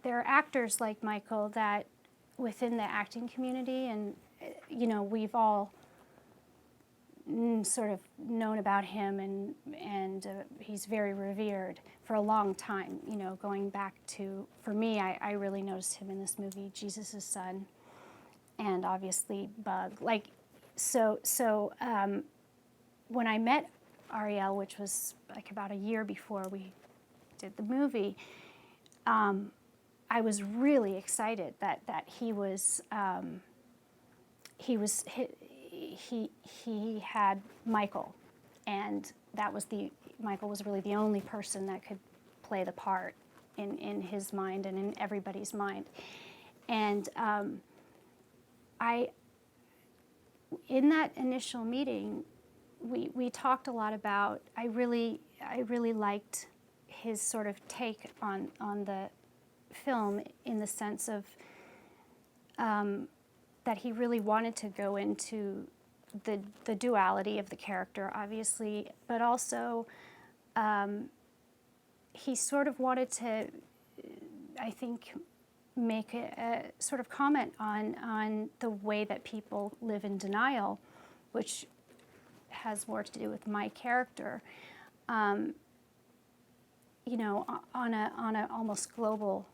there are actors like Michael that within the acting community, and you know, we've all sort of known about him, and he's very revered for a long time. You know, going back to, for me, I really noticed him in this movie, Jesus' Son, and obviously Bug. Like, so when I met Ariel, which was like about a year before we did the movie, I was really excited that he had Michael, and Michael was really the only person that could play the part in his mind and in everybody's mind. And in that initial meeting, we talked a lot about, I really liked his sort of take on the film, in the sense of that he really wanted to go into the duality of the character, obviously, but also he sort of wanted to, I think, make a sort of comment on the way that people live in denial, which has more to do with my character. You know, on a almost global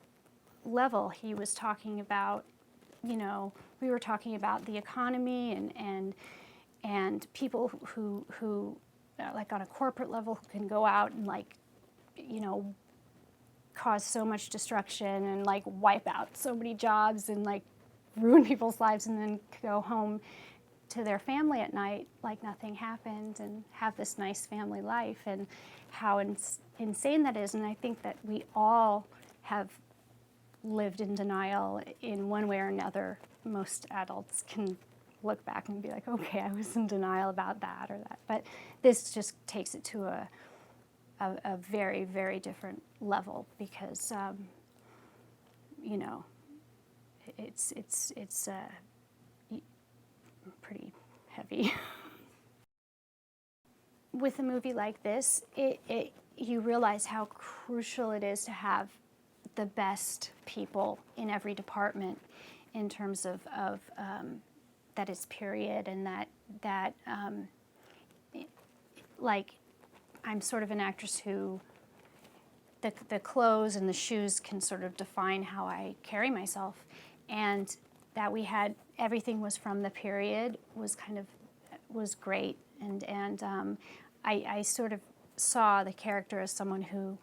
level, he was talking about, you know, we were talking about the economy and people who like on a corporate level, who can go out and, like, you know, cause so much destruction and like wipe out so many jobs and like ruin people's lives, and then go home to their family at night like nothing happened and have this nice family life, and how insane that is. And I think that we all have lived in denial in one way or another. Most adults can look back and be like, okay, I was in denial about that or that. But this just takes it to a very, very different level, because, you know, it's pretty heavy. With a movie like this, you realize how crucial it is to have the best people in every department, in terms of that it's period, and that like, I'm sort of an actress who the clothes and the shoes can sort of define how I carry myself, and that we had everything was from the period was great, and I sort of saw the character as someone who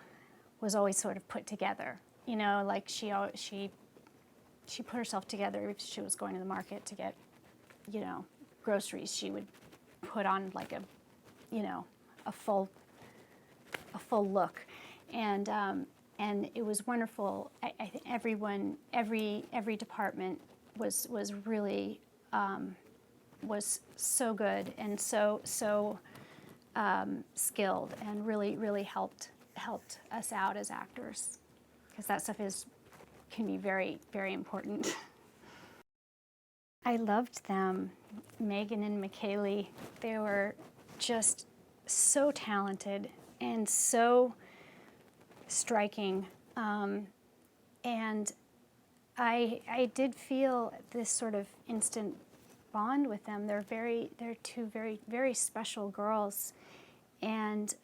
was always sort of put together. You know, like she put herself together. If she was going to the market to get, you know, groceries, she would put on like a, you know, a full look, and it was wonderful. I think every department was really was so good and so skilled, and really helped us out as actors, because that stuff can be very, very important. I loved them, Megan and McKaylee. They were just so talented and so striking, and I did feel this sort of instant bond with them. They're two very, very special girls, and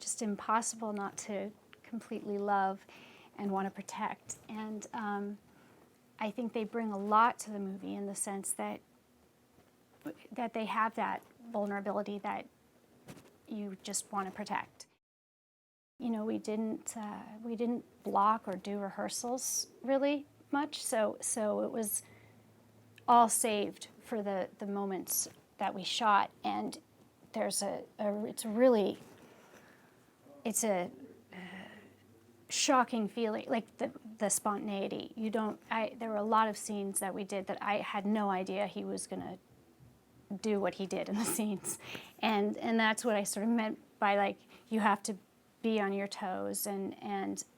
just impossible not to completely love and want to protect. And I think they bring a lot to the movie, in the sense that they have that vulnerability that you just want to protect. You know, we didn't block or do rehearsals really much, so it was all saved for the moments that we shot. And there's it's a shocking feeling, like the spontaneity. There were a lot of scenes that we did that I had no idea he was gonna do what he did in the scenes, and that's what I sort of meant by, like, you have to be on your toes, and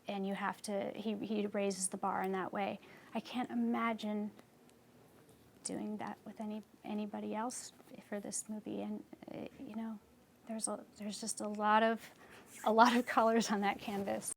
you have to. He raises the bar in that way. I can't imagine doing that with anybody else for this movie, and you know, there's just a lot of colors on that canvas.